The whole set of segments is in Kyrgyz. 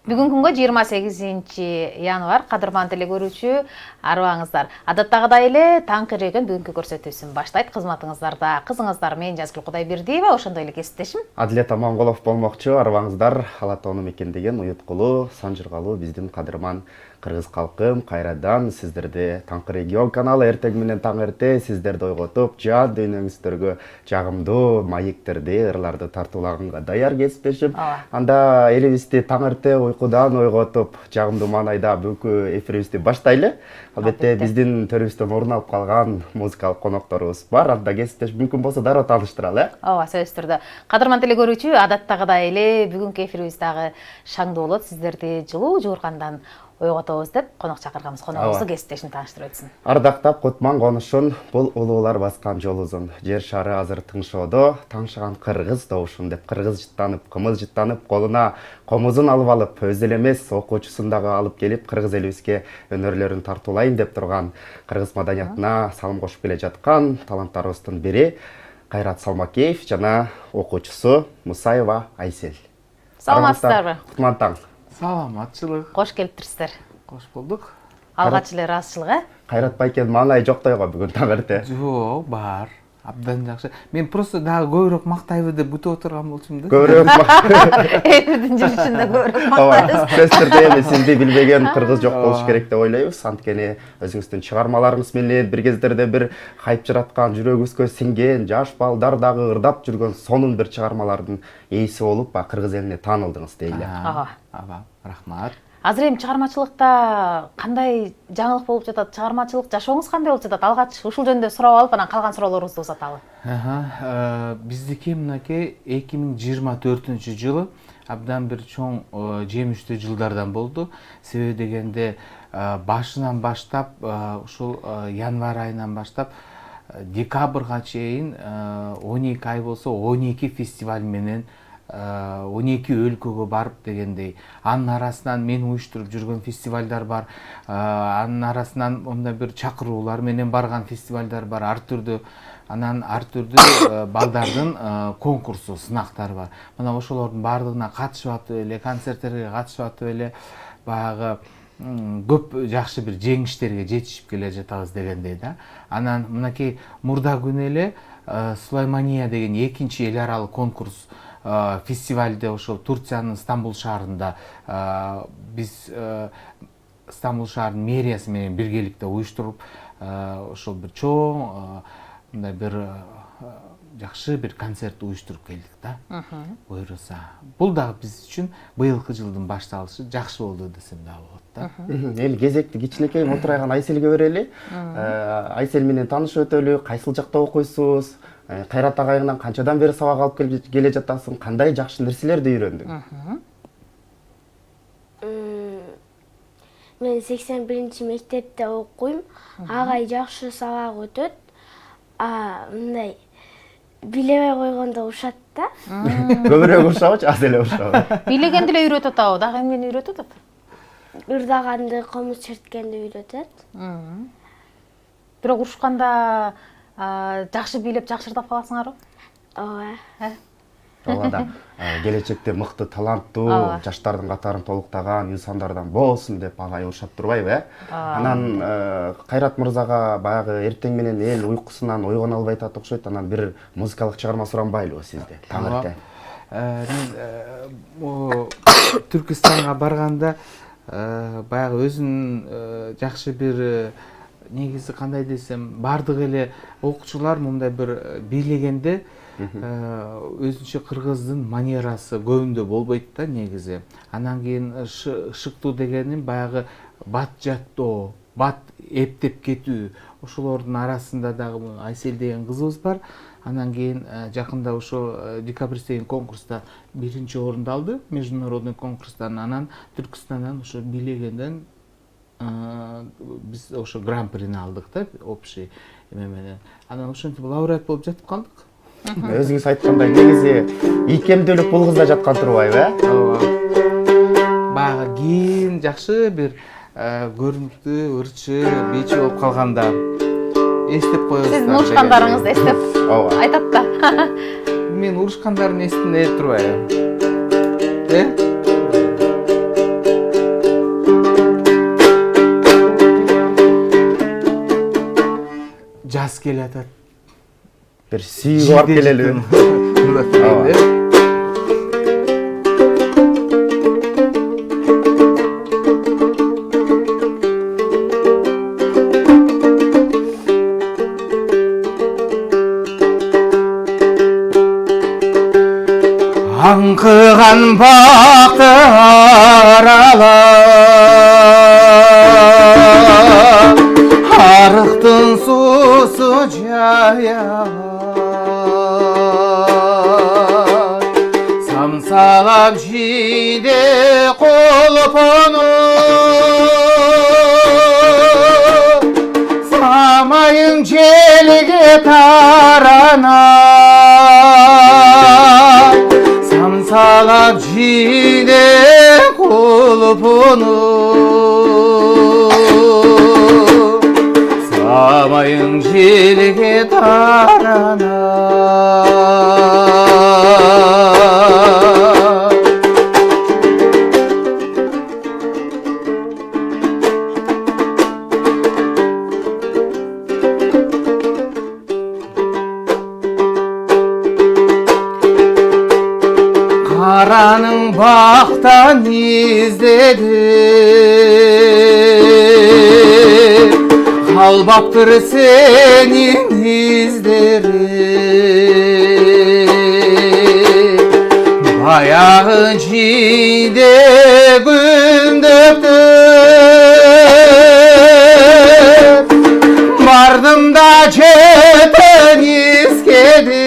Бүгүнкү күнгө 28 январь кадырман теле көрүүчү арыбаңыздар. Адаттагыдай эле таң киреген бүгүнкү көрсөтүүсүн баштайт. Кызматыңыздарда кызыңыздар менен Жазгүл Кудайбердиева, ошондой эле кесиптешим Адилет Аманголов болмокчу. Арыбаңыздар Ала тоону мекендеген уюткулуу, санжыргалуу биздин кадырман кыргыз калкым. Кайрадан сиздерди Таңкы регион каналы эртең менен таң эрте сиздерди ойготуп, жан дүйнөңүздөргө жагымдуу маектерди, ырларды тартуулаганга даяр кесиптешим. Анда элибизди таң эрте uykudan ойготуп, жагымдуу маанайда бүгүнкү эфирибизди баштайлы. Албетте биздин төрүбүздөн орун алып калган музыкалык конокторубуз бар. Анда кесиптеш мүмкүн болсо дароо тааныштыралы. Ооба, сөзсүз түрдө. Кадырман теле көрүүчү, адаттагыдай эле бүгүнкү эфирибиз дагы шаңдуу болот. Сиздерди жылуу жууркандан ойготобуз деп конок чакырганбыз. Коногубузду кесиптешин тааныштырып өтсүн. Ардактап Кутман конушун, бул улуулар баскан жол узун. Жер шары азыр тыңшоодо, таңшыган кыргыз добушун деп кыргыз жыттанып, кымыз жыттанып, колуна комузун алып алып, өз эле эмес, окуучусун дагы алып келип, кыргыз элибизге өнөрлөрүн тартуулайын деп турган, кыргыз маданиятына салым кошуп келе жаткан таланттарыбыздын бири Кайрат Салмакеев жана окуучусу Мусаева Айсель. Саламатсыздарбы? Кутман таң. Саламатчылык. Кош келиптирсиздер. Кош болдук. Алгач эле ыраазычылык, Кайрат байкен маанай жоктой го бүгүн таң эрте. Жок, бар. Абдан жакшы. Мен просто дагы көбүрөөк мактайбы деп күтүп отурган болчумун да. Көбүрөөк эфирдин жүрүшүндө көбүрөөк мактайбыз. Сөзсүз түрдө эми сизди билбеген кыргыз жок болуш керек деп ойлойбуз. Анткени өзүңүздүн чыгармаларыңыз менен бир кездерде бир хайп жараткан, жүрөгүбүзгө сиңген, жаш балдар дагы ырдап жүргөн сонун бир чыгармалардын ээси болуп, кыргыз элине таанылдыңыз дейли. Ага, рахмат. Азыр эми чыгармачылыкта кандай жаңылык болуп жатат? Чыгармачылык жашооңуз кандай болуп жатат? Алгач ушул жөнүндө сурап алып, анан калган суроолорубузду узаталы. Биздики мынакей 2024-жылы абдан бир чоң жемиштүү жылдардан болду. Себеби дегенде башынан баштап, ушул январь айынан баштап декабрга чейин 12 ай болсо 12 фестиваль менен 12 өлкөгө барып дегендей. Анын арасынан мен уюштуруп жүргөн фестивалдар бар. Анын арасынан мындай бир чакыруулар менен барган фестивалдар бар. Ар түрдүү балдардын конкурсу, сынактары бар. Мына ошолордун баардыгына катышып атып эле, концерттерге катышып атып эле, баягы көп жакшы бир жеңиштерге жетишип келе жатабыз дегендей да. Анан мынакей мурда күнү эле Сулаймания деген экинчи эл аралык конкурс фестивалде ошол Турциянын Стамбул шаарында биз Стамбул шаарынын мэриясы менен биргеликте уюштуруп ошол бир чоң мындай бир жакшы бир концерт уюштуруп келдик да. Буюрса. Бул дагы биз үчүн быйылкы жылдын башталышы жакшы болду десем дагы болот да. Эми кезекти кичинекей отурайган Айселге берели. Айсель менен таанышып өтөлү. Кайсыл жакта окуйсуз? Кайрат агайыңдан канчадан бери сабак алып келе жатасың? Кандай жакшы нерселерди үйрөндүң? Мен 81-ci мектепте окуйм. Агай жакшы сабак өтөт. Мындай билебей койгондо ушат да. Көбүрөөк урушабычы, аз эле урушабы? Бийлегенди эле үйрөтөт атабы, дагы эмнени үйрөтөт ата? Ырдаганды, комуз черткенди үйрөтөт. Бирок урушканда жакшы бийлеп, жакшы ырдап каласыңарбы? Ооба. Ооба да. Келечекте мыкты таланттуу жаштардын катарын толуктаган инсандардан болсун деп агай урушат турбайбы, Анан Кайрат мырзага баягы эртең менен эл уйкусунан ойгоно албай атат окшойт. Анан бир музыкалык чыгарма суранбайлыбы сизде? Таң эрте. Мен Түркистанга барганда баягы өзүнүн жакшы бир негизи кандай десем, бардык эле окуучулар мындай бир бийлегенде өзүнчө кыргыздын манерасы көбүндө болбойт да негизи. Анан кийин шыктуу дегеним баягы бат жаттоо, бат эптеп кетүү. Ошолордун арасында дагы Айсель деген кызыбыз бар. Анан кийин жакында ошо декабристеги конкурста биринчи орунду алды, международный конкурстан. Анан Түркистандан ошо бийлегенден биз ошо гран-прини алдык да, общий эме менен. Анан ошентип лауреат болуп жатып калдык. Өзүңүз айткандай, негизи ийкемдүүлүк бул кызда жаткан турбайбы? Ооба. Баягы кийин жакшы бир көрүнүктүү ырчы, бийчи болуп калганда эстеп коебуз. Сиздин урушкандарыңызды эстеп айтат да. Мен урушкандарын эстене турбайбы. жаз келатат. Бир сүйгү барып келелиби? Аңқыған бақты аралап, арықтың сусы жаяр, самсалап жиде қолпыны, самайың желге таранар, самсалап жиде қолпыны, самайың желге таранар. Қараның бақтан іздеді, қалбаптыр сенің іздері. Баяғы жиде күндікті, бардым да жетін ескеді.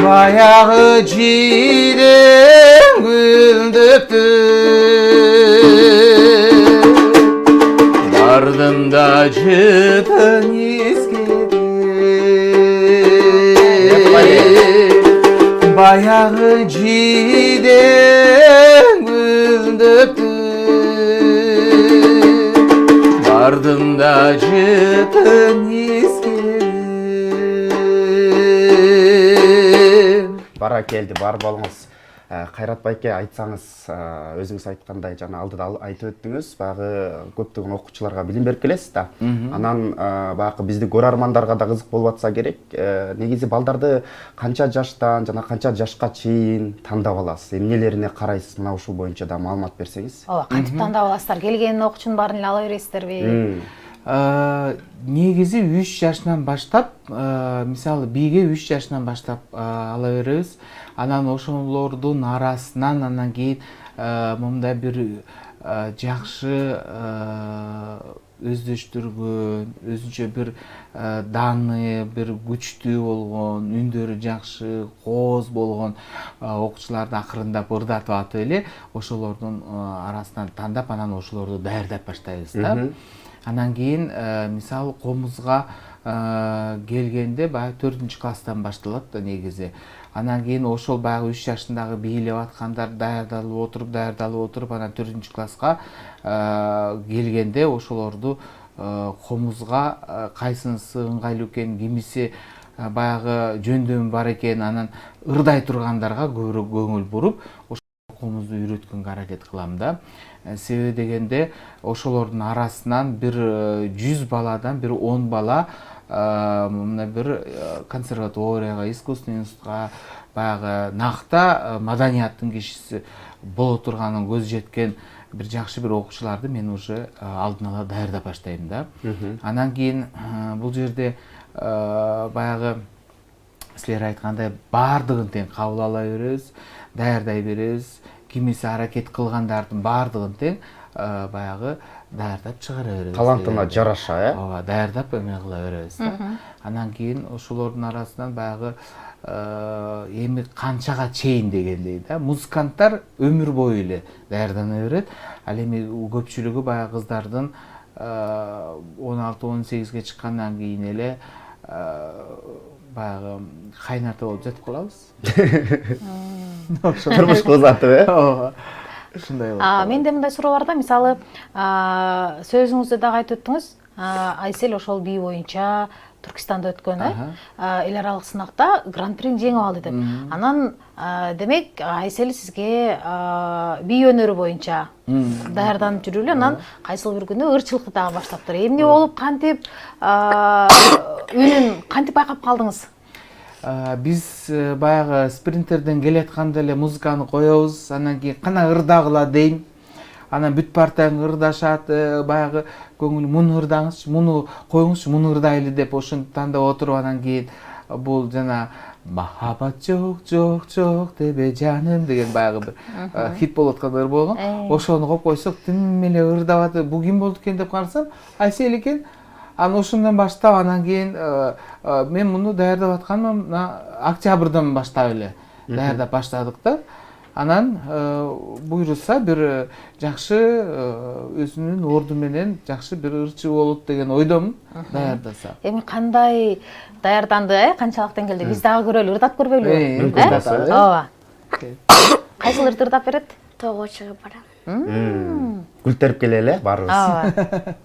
Баяғы жидің күндікті, бардым да жетін ескеді. Баяғы жидің күндікті, бардым да жетін ескеді. Бара келди, бар болуңуз. Кайрат байке, айтсаңыз, өзүңүз айткандай жана алдыда айтып өттүңүз, багы көптөгөн окуучуларга билим берип келесиз да. Анан багы бизди көрөрмандарга да кызык болуп атса керек. Негизи балдарды канча жаштан жана канча жашка чейин тандап аласыз? Эмнелерине карайсыз? Мына ушул боюнча да маалымат берсеңиз. Ооба, кантип тандап аласыздар? Келген окуучунун баарын эле ала бересиздерби? Негизи 3 жашынан баштап, мисалы биге 3 жашынан баштап ала беребиз. Анан ошолордун арасынан анан кийин мындай бир жакшы өздөштүргөн, өзүнчө бир даны, бир күчтүү болгон, үндөрү жакшы, кооз болгон окуучуларды акырындап ырдатып атып эле ошолордун арасынан тандап, анан ошолорду даярдап баштайбыз да. Анан кийин мисалы комузга келгенде баягы 4-класстан башталат да негизи. Анан кийин ошол баягы 3 жашындагы бийлеп аткандар даярдалып отуруп, анан 4-класска келгенде ошолорду комузга кайсынысы ыңгайлуу экен, кимиси баягы жөндөмү бар экен, анан ырдай тургандарга көбүрөөк көңүл буруп, ошол комузду үйрөткөнгө аракет кылам да. Себеби дегенде ошолордун арасынан бир 100 баладан бир 10 бала мына бир консерваторияга, искусственный институтка, баягы накта маданияттын кишиси боло турганын көзү жеткен бир жакшы бир окуучуларды мен уже алдын ала даярдап баштайм да. Анан кийин бул жерде баягы силер айткандай баардыгын тең кабыл ала беребиз, даярдай беребиз. Кимиси аракет кылгандардын баардыгын тең баягы даярдап чыгара беребиз. Талантына жараша, Ооба, даярдап эме кыла беребиз да. Анан кийин ошолордун арасынан баягы эми канчага чейин дегендей да. Музыканттар өмүр бою эле даярдана берет. Ал эми көпчүлүгү баягы кыздардын 16-18ге чыккандан кийин эле баягы кайната болуп жатып калабыз. Турмушка узатып, Ооба. Ушундай болот. Менде мындай суроо бар да, мисалы сөзүңүздө дагы айтып өттүңүз, Айсел ошол бий боюнча Түркистанда өткөн, эл аралык сынакта гран-прини жеңип алды деп. Анан демек Айсел сизге бий өнөрү боюнча даярданып жүрүп эле, анан кайсыл бир күнү ырчылыкты дагы баштаптыр. Эмне болуп, кантип үнүн кантип байкап калдыңыз? Биз баягы спринтерден келатканда эле музыканы коебуз, анан кийин кана ырдагыла дейм. Анан бүт партияң ырдашат, баягы көңүл муну ырдаңызчы, муну коюңузчу, муну ырдайлы деп ошентип тандап отуруп, анан кийин бул жана махаббат жок жок жок тебе жаным деген баягы бир хит болуп аткан ыр болгон. Ошону коюп койсок тим эле ырдап атып, бул ким болду экен деп карасам, Айсел экен. Анан ошондон баштап, анан кийин мен муну даярдап атканым октябрдан баштап эле даярдап баштадык да. Анан буйруса бир жакшы өзүнүн орду менен жакшы бир ырчы болот деген ойдомун даярдаса. Эми кандай даярданды, канчалык деңгээлде? Биз дагы көрөлү, ырдап көрбөйлүбү? Ооба. Кайсыл ырды ырдап берет? Тоого чыгып барам. Күлтөрүп келе эле баарыбыз. Ооба.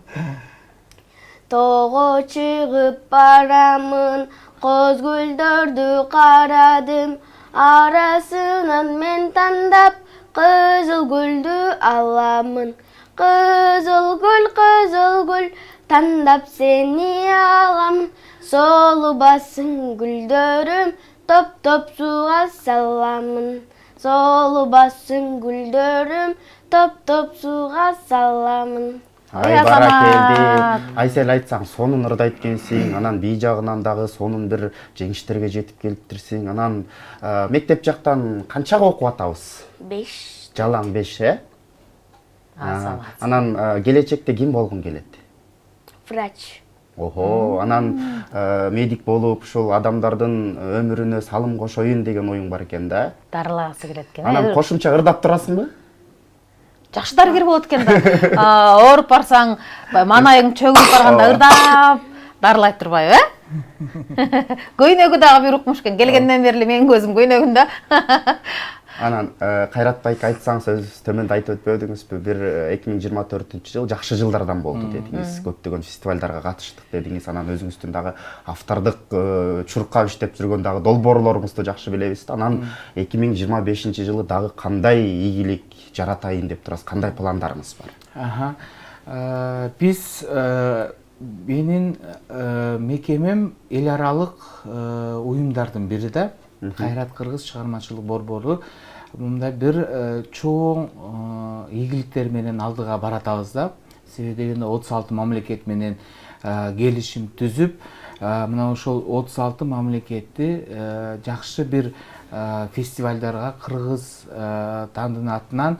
Тоого чыгып барамын, коз гүлдөрдү карадым, арасынан мен тандап кызыл гүлдү аламын. Кызыл гүл, тандап сени аламын. Солубасын гүлдөрүм, топ-топ сууга саламын. Солубасын гүлдөрүм, топ-топ сууга саламын. Ай баракелди. Айсел, айтсаң сонун ырдайт экенсиң, анан бий жагынан дагы сонун бир жеңиштерге жетип келиптирсиң. Анан мектеп жактан канчага окуп атабыз? 5. Жалаң 5, Анан келечекте ким болгуң келет? Врач. Охо, анан медик болуп, ушул адамдардын өмүрүнө салым кошоюн деген оюң бар экен да? Дарылагысы келет экен. Анан кошумча ырдап турасыңбы? Жакшы дарыгер болот экен да. Ооруп барсаң, манайың чөгүп барганда ырдап дарылайт турбайбы, Көйнөгү дагы бир укмуш экен. Келгенден бери менин көзүм көйнөгүндө. Анан Кайрат байке айтсаң, сөз төмөндө айтып өтпөдүңүзбү? Бир 2024-жыл жакшы жылдардан болду дедиңиз. Көптөгөн фестивалдарга катыштык дедиңиз. Анан өзүңүздүн дагы автордук чуркап иштеп жүргөн дагы долбоорлоруңузду жакшы билебиз. Анан 2025-жылы дагы кандай ийгилик жаратайын деп турасыз? Кандай пландарыңыз бар? Биз менин мекемем эл аралык уюмдардын бири да. Кайрат Кыргыз чыгармачылык борбору. Мында бир чоң ийгиликтер менен алдыга баратабыз да. Себеби дегенде 36 мамлекет менен келишим түзүп, мына ошол 36 мамлекетти жакшы бир фестивалдарга Кыргыз тандын атынан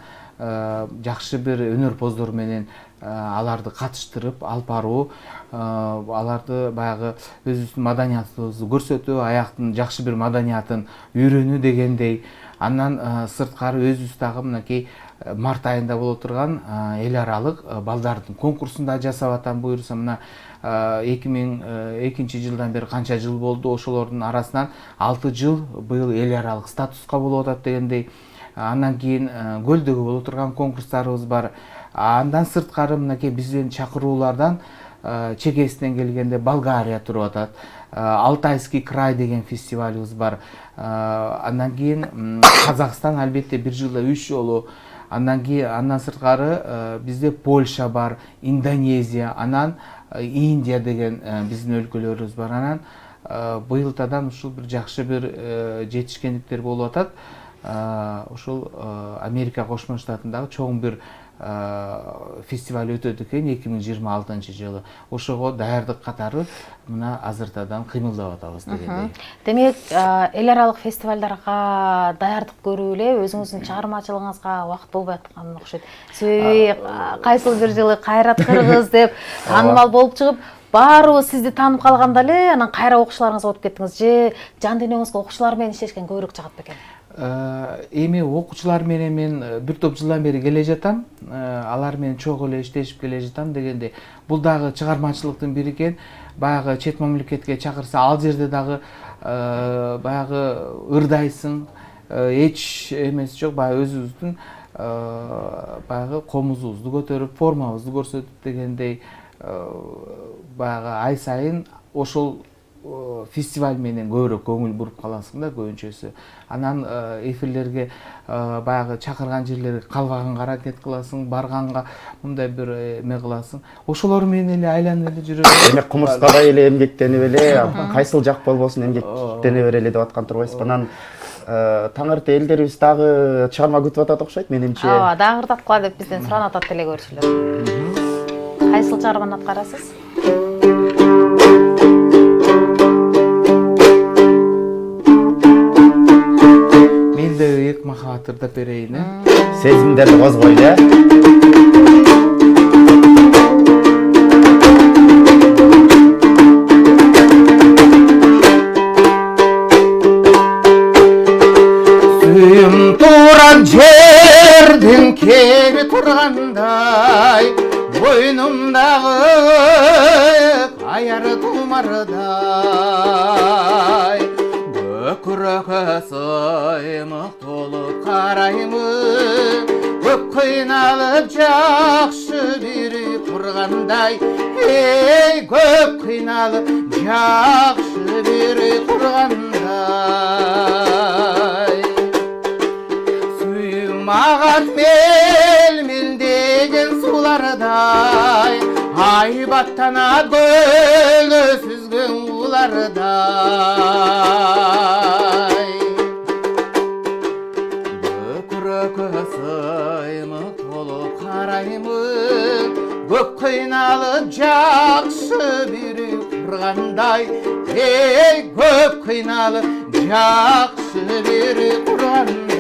жакшы бир өнөрпоздор менен аларды катыштырып алып баруу, аларды баягы өзүбүздүн маданиятыбызды көрсөтүү, аяктын жакшы бир маданиятын үйрөнүү дегендей. Андан сырткары өзүбүз дагы мынакей март айында боло турган эл аралык балдардын конкурсунда жасап атам. Буюрса мына 2002-жылдан бери канча жыл болду, ошолордун арасынан 6 жыл быйыл эл аралык статуска болуп атат дегендей. Андан кийин Көлдөгү боло турган конкурстарыбыз бар. Андан сырткары мынакей бизден чакыруулардан чекесинен келгенде Болгария туруп атат. Алтайский край деген фестивалыбыз бар. Андан кийин Казакстан албетте бир жылда 3 жолу. Андан сырткары бизде Польша бар, Индонезия, анан Индия деген биздин өлкөлөрүбүз бар. Анан быйылтадан ушул бир жакшы бир жетишкендиктер болуп атат. Ушул Америка Кошмо Штатындагы чоң бир фестиваль өтөт экен 2026-жылы. Ошого даярдык катары мына азыртадан кыймылдап атабыз дегендей. Демек, эл аралык фестивалдарга даярдык көрүп эле өзүңүздүн чыгармачылыгыңызга убакыт болбой аткан окшойт. Себеби кайсыл бир жылы Кайрат Кыргыз деп таанымал болуп чыгып, баарыбыз сизди таанып калганда эле анан кайра окуучуларыңыз болуп кеттиңиз же жан дүйнөңүзгө окуучулар менен иштешкен көбүрөөк жагат бекен? Эми окуучулар менен мен бир топ жылдан бери келе жатам. Алар менен чогуу эле иштешип келе жатам дегенде, бул дагы чыгармачылыктын бири экен. Баягы чет мамлекетке чакырса, ал жерде дагы баягы ырдайсың, эч эмеси жок, баягы өзүбүздүн баягы комузубузду көтөрүп, формабызды көрсөтүп дегендей баягы ай сайын ошол фестиваль менен көбүрөөк көңүл буруп каласың да көбүнчөсү. Анан эфирлерге баягы чакырган жерлерге калбаганга аракет кыласың, барганга мындай бир эме кыласың. Ошолор менен эле айланып эле жүрөсүң. Демек кумурскадай эле эмгектенип эле, кайсыл жак болбосун эмгектене берели деп аткан турбайсызбы? Анан таң эрте элдерибиз дагы чыгарма күтүп атат окшойт менимче. Ооба, дагы ырдаткыла деп бизден суранып атат деле көрүүчүлөр. Кайсыл чыгарманы аткарасыз? Мен да эки махабат ырдап берейин, Сезимдерди козгойлу, э? Сүйüm туран жерден кеби тургандай, бойнумдагы каяр тумардай, көкүрөккө сыймык толуп караймын, көп кыйналып жакшы бири тургандай, эй, көп кыйналып жакшы бири тургандай. Маған мел-мелдеген сулардай, айбаттанат гөлі сүзген улардай. Көкірөккө сыймык толуп караймын, көп кыйналып жакшы бири тургандай, эй, көп кыйналып жакшы бири тургандай.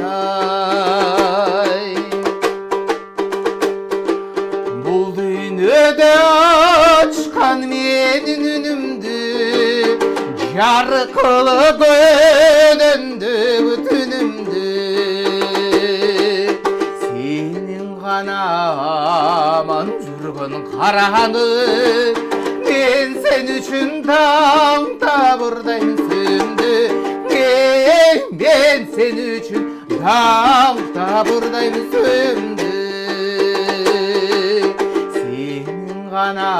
Бул дүйнөдө ачкан менин үнүмдү, жаркылып өнөндү бүтүнүмдү, сенин гана аман жүргөн караны, мен сен үчүн таңда бурдайм сөмдү, мен сен үчүн таңда бурдайм сөмдү, сенин гана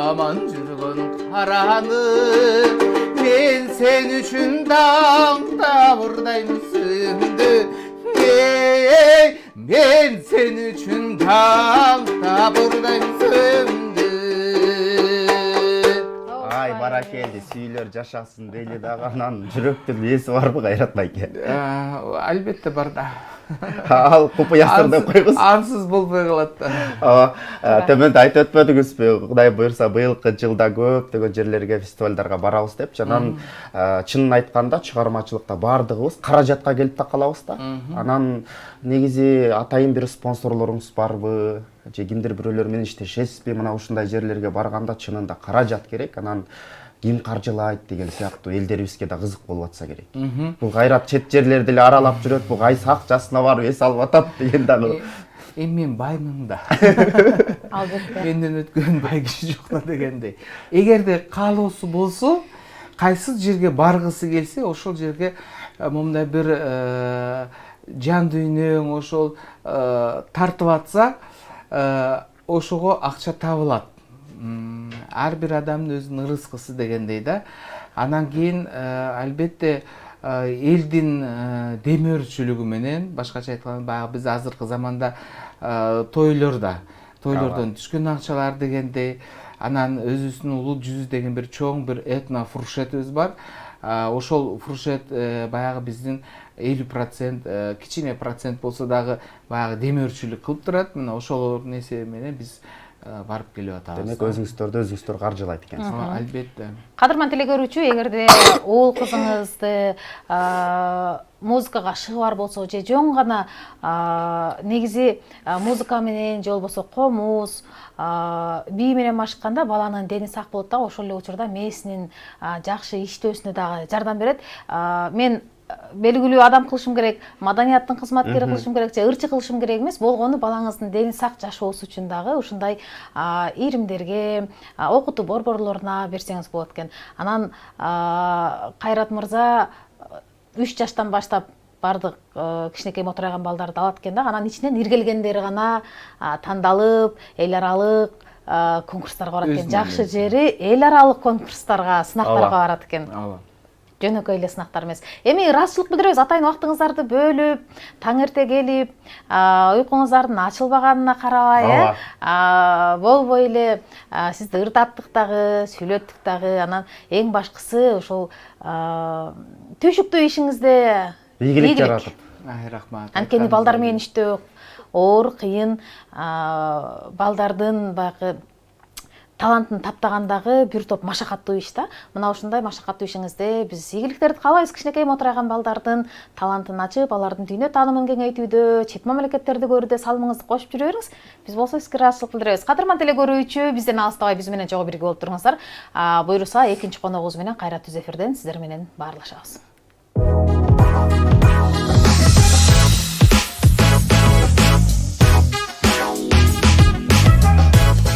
аман жүргөн караны, мен сен үчүн таңда бурдайм сөмдү, мен сен үчүн таңда бурдайм сөмдү. Ай, баракелди, сүйүлөр жашасын дейли дагы. Анан жүрөктүн эси барбы Кайрат байке? Албетте бар да. Ал купуястырды койгуз. Ансыз болбой калат да. Төмөндө айтып өтпөдүңүзбү? Кудай буйрса быйылкы жылда көптөгөн жерлерге, фестивалдарга барабыз деп. Анан чынын айтканда чыгармачылыкта бардыгыбыз каражатка келип да калабыз да. Анан негизи атайын бир спонсорлоруңуз барбы? Же кимдир бирөөлөр менен иштешесизби? Мына ушундай жерлерге барганда чынында каражат керек. Анан ким каржылайт деген сыяктуу элдерибизге да кызык болуп атса керек. Бул Кайрат чет жерлерди эле аралап жүрөт, бул кайсы акчасына барып эс алып атат деген дагы. Мен баймын да. Албетте. Менден өткөн бай киши жок да дегендей. Эгерде каалоосу болсо, кайсы жерге баргысы келсе, ошол жерге момундай бир жан дүйнөң ошол тартып атса, ошого акча табылат. Ар бир адамдын өзүнүн ырыскысы дегендей да. Анан кийин албетте элдин демөөрчүлүгү менен, башкача айтканда баягы биз азыркы заманда тойлордон түшкөн акчалар дегендей, анан өзүбүздүн улуу жүз деген бир чоң бир этно фуршетибиз бар. Ошол фуршет баягы биздин 50%, кичине процент болсо дагы баягы демөөрчүлүк кылып турат. Мына ошол нерсе менен биз барып келип атабыз. Демек өзүңүздөр каржылайт экенсиз. Албетте. Кадырман теле көрүүчү, эгерде уул кызыңызды музыкага шыгы бар болсо же жөн гана негизи музыка менен же болбосо комуз бий менен машыкканда баланын дени сак болот дагы, ошол эле учурда мээсинин жакшы иштөөсүнө дагы жардам берет. Мен белгилүү адам кылышым керек, маданияттын кызматкери кылышым керек же ырчы кылышым керек эмес, болгону балаңыздын дени сак жашоосу үчүн дагы ушундай ийримдерге, окутуу борборлоруна берсеңиз болот экен. Анан Кайрат мырза 3 жаштан баштап бардык кичинекей моторайган балдарды алат экен да, анан ичинен иргелгендери гана тандалып, эл аралык конкурстарга барат экен. Өз Жакшы маанисинде. жери эл аралык конкурстарга, сынактарга Ооба. барат экен. ооба. Жөнөкөй эле сынактар эмес. Эми ыраазычылык билдиребиз, атайын убактыңыздарды бөлүп, таң эрте келип, уйкуңуздардын ачылбаганына карабай, болбой эле сизди ырдаттык дагы, сүйлөттүк дагы, анан эң башкысы ошол түйшүктүү ишиңизде ийгилик жаратып. Ай, рахмат. Анткени балдар менен иштөө оор, кыйын, балдардын баягы талантын таптагандагы бир топ машакаттуу иш да. Мына ушундай машакаттуу ишиңизде биз ийгиликтерди каалайбыз. Кичинекей мотурайган балдардын талантын ачып, алардын дүйнө таанымын кеңейтүүдө, чет мамлекеттерди көрүүдө салымыңызды кошуп жүрө бериңиз. Биз болсо сизге ыраазычылык билдиребиз. Кадырман теле көрүүчү, бизден алыстабай биз менен чогуу бирге болуп туруңуздар. Буйруса экинчи коногубуз менен кайра түз эфирден сиздер менен баарлашабыз.